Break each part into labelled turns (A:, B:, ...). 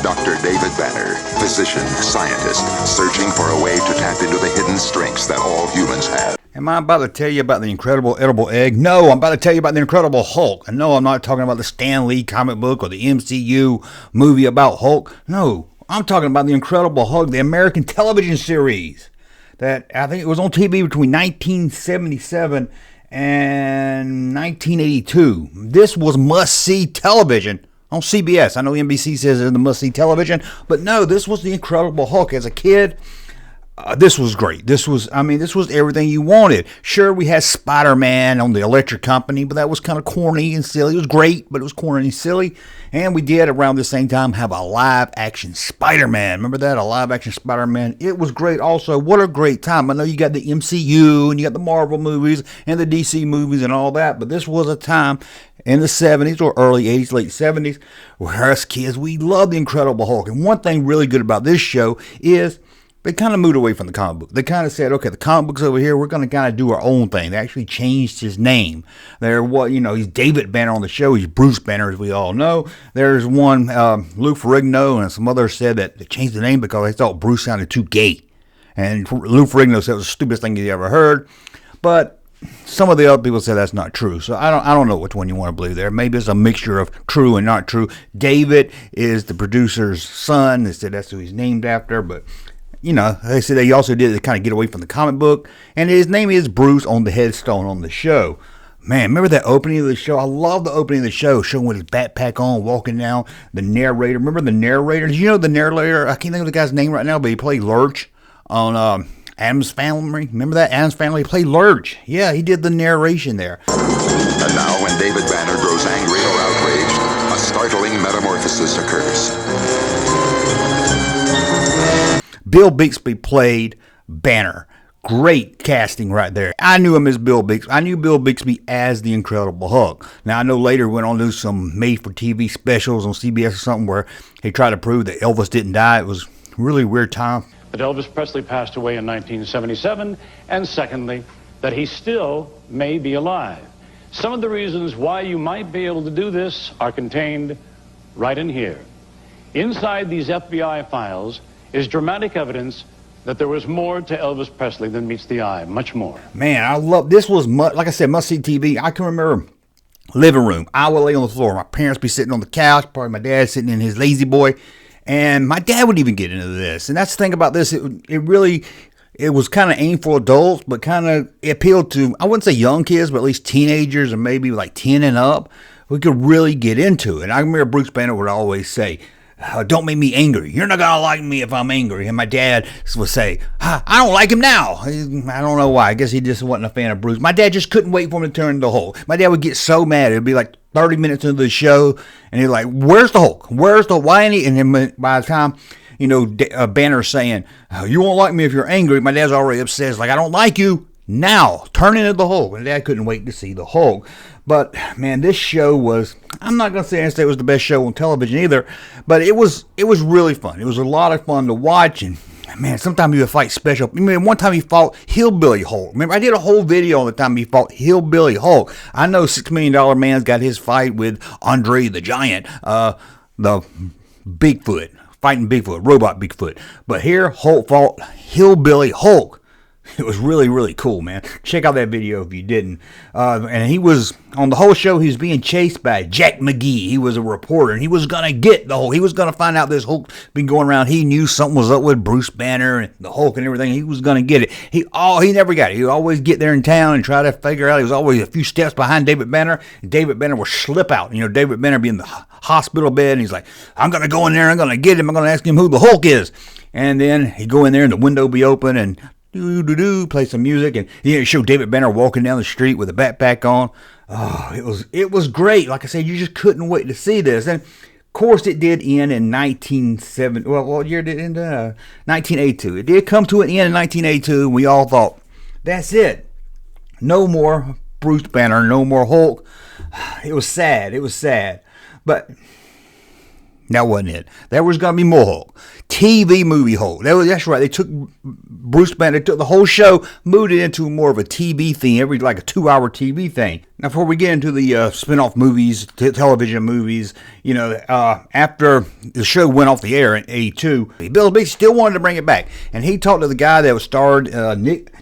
A: Dr. David Banner, physician, scientist, searching for a way to tap into the hidden strengths that all humans have.
B: Am I about to tell you about the incredible edible egg? No, I'm about to tell you about the Incredible Hulk. And no, I'm not talking about the Stan Lee comic book or the MCU movie about Hulk. No, I'm talking about the Incredible Hulk, the American television series that I think it was on TV between 1977 and 1982. This was must-see television on CBS. I know NBC says it's the must-see television, but no, this was the Incredible Hulk. As a kid, this was great. This was everything you wanted. Sure, we had Spider-Man on the Electric Company, but that was kind of corny and silly. It was great, but it was corny and silly. And we did, around the same time, have a live-action Spider-Man. Remember that? A live-action Spider-Man. It was great also. What a great time. I know you got the MCU, and you got the Marvel movies, and the DC movies, and all that, but this was a time in the 70s or early 80s, late 70s, where us kids, we loved the Incredible Hulk. And one thing really good about this show is they kind of moved away from the comic book. They kind of said, okay, the comic book's over here. We're going to kind of do our own thing. They actually changed his name. He's David Banner on the show. He's Bruce Banner, as we all know. There's one, Lou Ferrigno and some others said that they changed the name because they thought Bruce sounded too gay. And Lou Ferrigno said it was the stupidest thing he ever heard. But some of the other people said that's not true. So I don't know which one you want to believe there. Maybe it's a mixture of true and not true. David is the producer's son. They said that's who he's named after, but they said they also did to kind of get away from the comic book. And his name is Bruce on the headstone on the show. Man, remember that opening of the show? I love the opening of the show, showing with his backpack on, walking down. The narrator. Remember the narrator? Did you know the narrator? I can't think of the guy's name right now, but he played Lurch on Addams Family. Remember that? Addams Family played Lurch. Yeah, he did the narration there.
A: And now when David Banner grows angry or outraged, a startling metamorphosis occurs.
B: Bill Bixby played Banner. Great casting right there. I knew him as Bill Bixby. I knew Bill Bixby as the Incredible Hulk. Now, I know later went on to do some made-for-TV specials on CBS or something where he tried to prove that Elvis didn't die. It was a really weird time.
C: That Elvis Presley passed away in 1977, and secondly, that he still may be alive. Some of the reasons why you might be able to do this are contained right in here. Inside these FBI files is dramatic evidence that there was more to Elvis Presley than meets the eye, much more.
B: Man, I love this. Was like I said, must-see TV. I can remember living room. I would lay on the floor. My parents be sitting on the couch. Probably my dad sitting in his lazy boy, and my dad would even get into this. And that's the thing about this. It was kind of aimed for adults, but kind of appealed to, I wouldn't say young kids, but at least teenagers or maybe like 10 and up. We could really get into it. And I remember Bruce Banner would always say, don't make me angry. You're not going to like me if I'm angry. And my dad would say, I don't like him now. I don't know why. I guess he just wasn't a fan of Bruce. My dad just couldn't wait for him to turn into Hulk. My dad would get so mad. It would be like 30 minutes into the show, and he'd like, where's the Hulk? Where's the, why ain't he? And then by the time, Banner's saying, you won't like me if you're angry, my dad's already upset. It's like, I don't like you now. Turn into the Hulk. And Dad couldn't wait to see the Hulk. But, man, this show was, I'm not going to say it was the best show on television either, but it was really fun. It was a lot of fun to watch, and, man, sometimes he would fight special. I mean, one time he fought Hillbilly Hulk. Remember, I did a whole video on the time he fought Hillbilly Hulk. I know $6 Million Man's got his fight with Andre the Giant, the Bigfoot, fighting Bigfoot, robot Bigfoot. But here, Hulk fought Hillbilly Hulk. It was really, really cool, man. Check out that video if you didn't. And he was, on the whole show, he was being chased by Jack McGee. He was a reporter, and he was going to get the Hulk. He was going to find out this Hulk been going around. He knew something was up with Bruce Banner and the Hulk and everything. He was going to get it. He never got it. He would always get there in town and try to figure out. He was always a few steps behind David Banner, and David Banner would slip out. David Banner be in the hospital bed, and he's like, I'm going to go in there. I'm going to get him. I'm going to ask him who the Hulk is. And then he'd go in there, and the window be open, and play some music, and show David Banner walking down the street with a backpack on. Oh, it was great. Like I said, you just couldn't wait to see this. And of course, it did end in 1970. Well, what year did it end? 1982. It did come to an end in 1982, and we all thought, that's it. No more Bruce Banner, no more Hulk. It was sad. But That wasn't it. There was going to be more Hulk. TV movie Hulk. That's right. They took Bruce Banner, they took the whole show, moved it into more of a TV thing, like a 2-hour TV thing. Now, before we get into the spin-off movies, television movies, after the show went off the air in 82, Bill Bixby still wanted to bring it back. And he talked to the guy that was starred,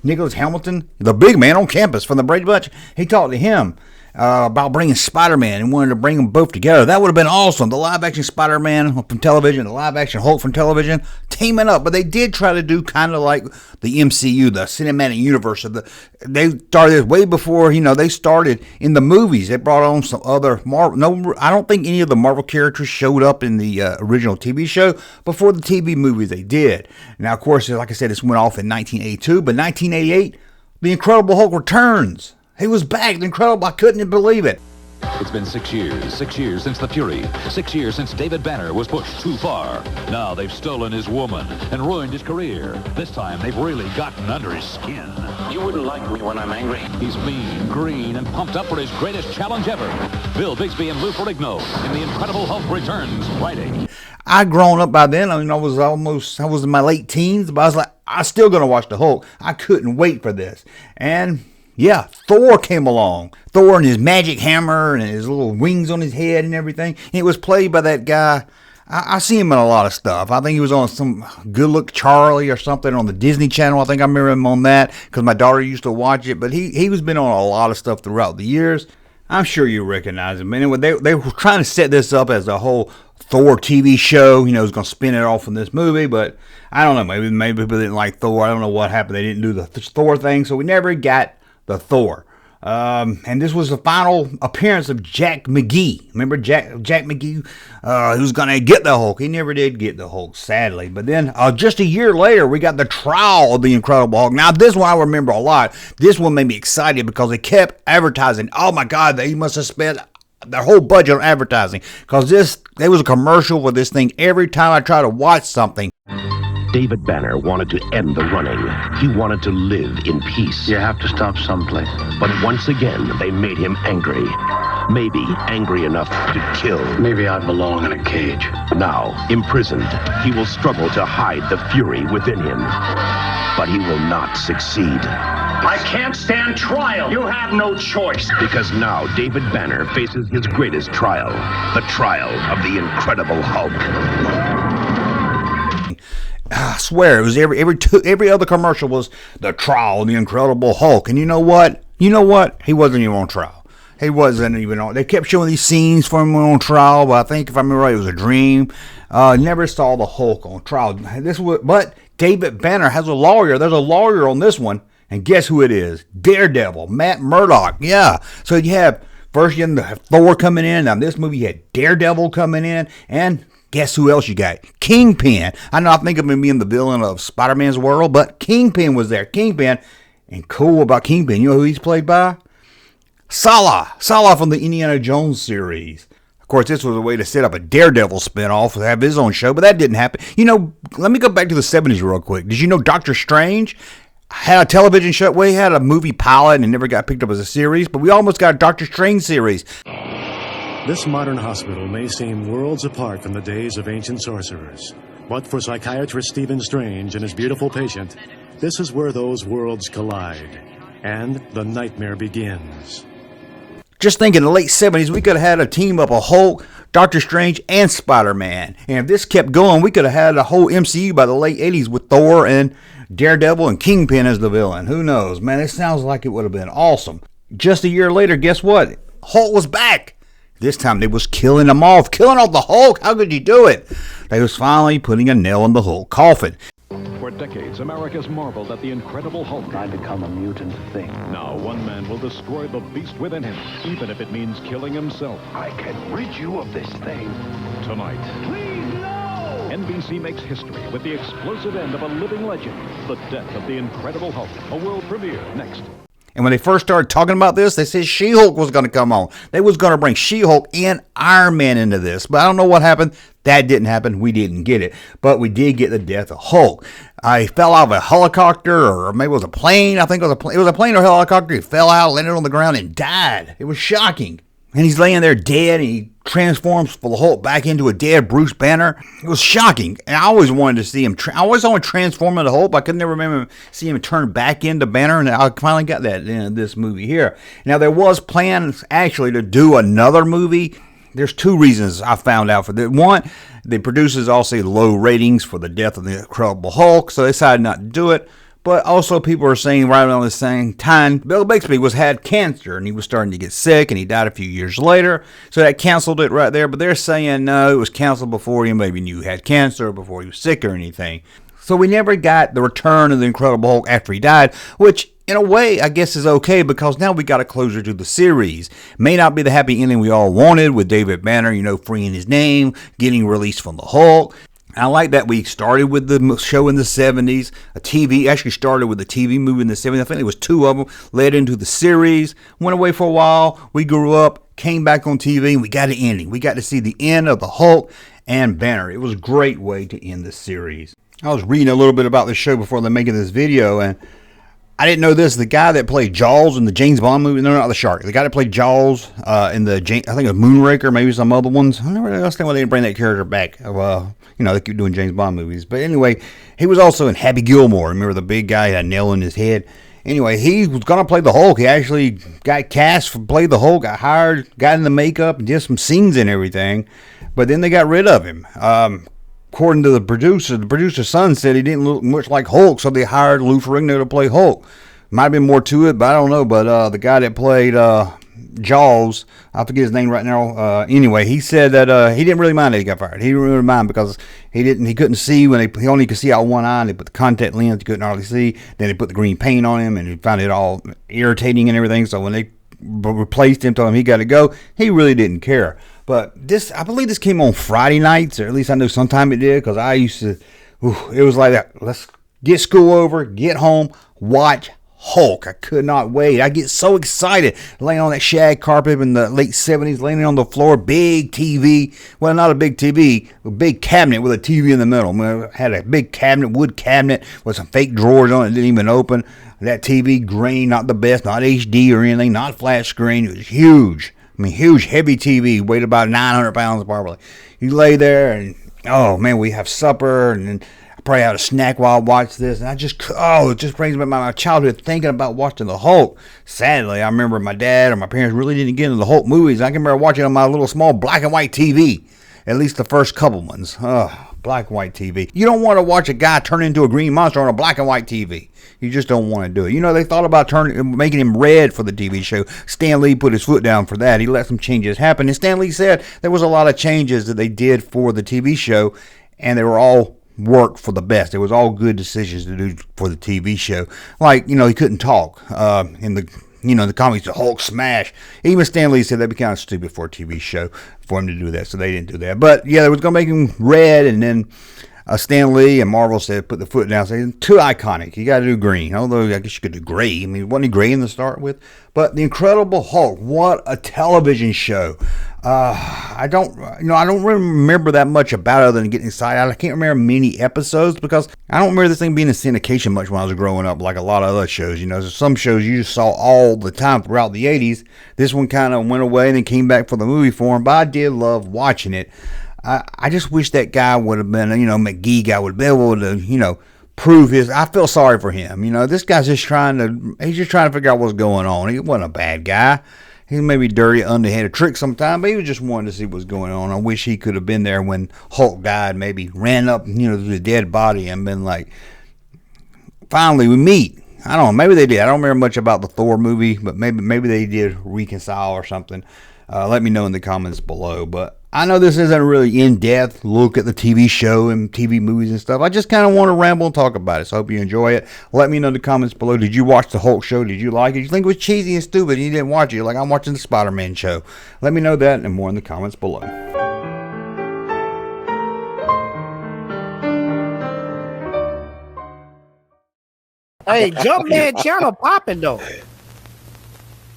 B: Nicholas Hamilton, the big man on campus from the Brady Bunch. He talked to him about bringing Spider-Man and wanted to bring them both together. That would have been awesome. The live-action Spider-Man from television, the live-action Hulk from television, teaming up. But they did try to do kind of like the MCU, the cinematic universe. They started way before, they started in the movies. They brought on some other Marvel. No, I don't think any of the Marvel characters showed up in the original TV show. Before the TV movies, they did. Now, of course, like I said, this went off in 1982. But 1988, The Incredible Hulk returns. He was back. Incredible. I couldn't believe it.
D: It's been 6 years. 6 years since the Fury. 6 years since David Banner was pushed too far. Now they've stolen his woman and ruined his career. This time they've really gotten under his skin.
E: You wouldn't like me when I'm angry.
D: He's mean, green, and pumped up for his greatest challenge ever. Bill Bixby and Lou Ferrigno in The Incredible Hulk returns Friday.
B: I'd grown up by then. I was in my late teens, but I was like, I'm still going to watch the Hulk. I couldn't wait for this. And yeah, Thor came along. Thor and his magic hammer and his little wings on his head and everything. And it was played by that guy. I see him in a lot of stuff. I think he was on some Good Luck Charlie or something on the Disney Channel. I think I remember him on that because my daughter used to watch it. But he was been on a lot of stuff throughout the years. I'm sure you recognize him. Anyway, they were trying to set this up as a whole Thor TV show. It was going to spin it off from this movie. But I don't know. Maybe people didn't like Thor. I don't know what happened. They didn't do the Thor thing. So we never got the Thor. And this was the final appearance of Jack McGee. Remember Jack McGee? Who's going to get the Hulk. He never did get the Hulk, sadly. But then just a year later, we got the trial of the Incredible Hulk. Now, this one I remember a lot. This one made me excited because they kept advertising. Oh, my God, they must have spent their whole budget on advertising. Because there was a commercial for this thing every time I tried to watch something.
F: David Banner wanted to end the running. He wanted to live in peace.
E: You have to stop someplace.
F: But once again, they made him angry. Maybe angry enough to kill.
E: Maybe I belong in a cage.
F: Now, imprisoned, he will struggle to hide the fury within him. But he will not succeed.
E: I can't stand trial. You have no choice.
F: Because now David Banner faces his greatest trial. The trial of the Incredible Hulk.
B: I swear, it was every other commercial was the trial of the Incredible Hulk. And you know what? He wasn't even on trial. He wasn't even on. They kept showing these scenes for him on trial, but I think if I remember right, it was a dream. Never saw the Hulk on trial. But David Banner has a lawyer. There's a lawyer on this one, and guess who it is? Daredevil, Matt Murdock. Yeah. So you have Thor coming in. Now this movie you had Daredevil coming in, and guess who else you got? Kingpin. I think of him being the villain of Spider-Man's world, but Kingpin was there. Kingpin. And cool about Kingpin, you know who he's played by? Salah from the Indiana Jones series. Of course, this was a way to set up a Daredevil spinoff, have his own show, but that didn't happen. Let me go back to the 70s real quick. Did you know Doctor Strange had a television show? Well, he had a movie pilot and never got picked up as a series, but we almost got a Doctor Strange series.
G: This modern hospital may seem worlds apart from the days of ancient sorcerers. But for psychiatrist Stephen Strange and his beautiful patient, this is where those worlds collide. And the nightmare begins.
B: Just think in the late 70s, we could have had a team up of Hulk, Doctor Strange, and Spider-Man. And if this kept going, we could have had a whole MCU by the late 80s with Thor and Daredevil and Kingpin as the villain. Who knows? Man, it sounds like it would have been awesome. Just a year later, guess what? Hulk was back. This time they was killing them off. Killing off the Hulk. How could you do it? They was finally putting a nail in the Hulk coffin.
H: For decades, America's marveled at the Incredible Hulk.
E: I become a mutant thing.
H: Now one man will destroy the beast within him, even if it means killing himself.
E: I can rid you of this thing.
H: Tonight,
E: Please, no!
H: NBC makes history with the explosive end of a living legend, the death of the Incredible Hulk. A world premiere next.
B: And when they first started talking about this, they said She-Hulk was going to come on. They was going to bring She-Hulk and Iron Man into this. But I don't know what happened. That didn't happen. We didn't get it. But we did get the death of Hulk. He fell out of a helicopter, or maybe it was a plane. I think it was a plane. It was a plane or a helicopter. He fell out, landed on the ground, and died. It was shocking. And he's laying there dead, and he transforms for the Hulk back into a dead Bruce Banner. It was shocking, and I always wanted to see him. I always wanted to transform into Hulk. I could never remember seeing him turn back into Banner, and I finally got that in this movie here. Now, there was plans actually to do another movie. There's two reasons I found out for that. One, the producers all say low ratings for the death of the Incredible Hulk, so they decided not to do it. But also people are saying right around the same time, Bill Bixby had cancer and he was starting to get sick and he died a few years later. So that canceled it right there. But they're saying no, it was canceled before he maybe knew he had cancer or before he was sick or anything. So we never got the return of the Incredible Hulk after he died, which in a way I guess is okay because now we got a closure to the series. May not be the happy ending we all wanted with David Banner, freeing his name, getting released from the Hulk. I like that we started with the show in the 70s. Actually started with a TV movie in the 70s. I think there was two of them. Led into the series. Went away for a while. We grew up. Came back on TV. And we got an ending. We got to see the end of the Hulk and Banner. It was a great way to end the series. I was reading a little bit about the show before they're making this video. And I didn't know this. The guy that played Jaws in the James Bond movie. No, not the shark. The guy that played Jaws in the, I think it was Moonraker. Maybe some other ones. I never understand why they didn't bring that character back. They keep doing James Bond movies. But anyway, he was also in Happy Gilmore. Remember the big guy that had a nail in his head? Anyway, he was going to play the Hulk. He actually got cast to play the Hulk, got hired, got in the makeup, and did some scenes and everything. But then they got rid of him. According to the producer's son said he didn't look much like Hulk, so they hired Lou Ferrigno to play Hulk. Might have been more to it, but I don't know. But the guy that played Jaws, I forget his name right now. Anyway, he said that he didn't really mind that he got fired. He didn't really mind because he couldn't see when he only could see out one eye. And they put the contact lens, he couldn't hardly see. Then they put the green paint on him, and he found it all irritating and everything. So when they replaced him, told him he got to go, he really didn't care. But I believe this came on Friday nights, or at least I know sometime it did, because I used to. It was like that. Let's get school over, get home, watch Hulk. I could not wait. I get so excited laying on that shag carpet in the late 70s, laying on the floor, big TV. Well, not a big TV, a big cabinet with a TV in the middle. I had a big cabinet, wood cabinet with some fake drawers on it, didn't even open. That TV, green, not the best, not HD or anything, not flat screen. It was huge. Huge, heavy TV, weighed about 900 pounds probably. You lay there and, oh man, we have supper and then probably had a snack while I watch this, and it just brings me my childhood thinking about watching the Hulk. Sadly, I remember my dad or my parents really didn't get into the Hulk movies. I can remember watching on my little small black and white TV, at least the first couple ones. Black and white TV. You don't want to watch a guy turn into a green monster on a black and white TV. You just don't want to do it. They thought about making him red for the TV show. Stan Lee put his foot down for that. He let some changes happen, and Stan Lee said there was a lot of changes that they did for the TV show, and they were all worked for the best. It was all good decisions to do for the TV show. Like, he couldn't talk in the comics, the Hulk smash. Even Stan Lee said that'd be kind of stupid for a TV show for him to do that, so they didn't do that. But yeah, they was going to make him red, and then Stan Lee and Marvel said put the foot down, saying too iconic. You got to do green. Although I guess you could do gray. Wasn't he gray in the start with? But the Incredible Hulk, what a television show! I don't remember that much about it other than getting excited. I can't remember many episodes because I don't remember this thing being in syndication much when I was growing up, like a lot of other shows. Some shows you just saw all the time throughout the 80s. This one kind of went away and then came back for the movie form, but I did love watching it. I just wish that guy would have been, McGee guy would be able to, prove his. I feel sorry for him. This guy's just trying to figure out what's going on. He wasn't a bad guy. He may be dirty, underhanded trick sometime, but he was just wanting to see what's going on. I wish he could have been there when Hulk died, maybe ran up, to the dead body and been like, finally we meet. I don't know, maybe they did. I don't remember much about the Thor movie, but maybe they did reconcile or something. Let me know in the comments below. But I know this isn't a really in-depth look at the TV show and TV movies and stuff. I just kind of want to ramble and talk about it, so I hope you enjoy it. Let me know in the comments below. Did you watch the Hulk show? Did you like it? Did you think it was cheesy and stupid and you didn't watch it? Like I'm watching the Spider-Man show. Let me know that and more in the comments below.
I: Hey, Junkman channel popping though.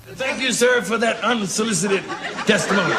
J: Thank you, sir, for that unsolicited testimony.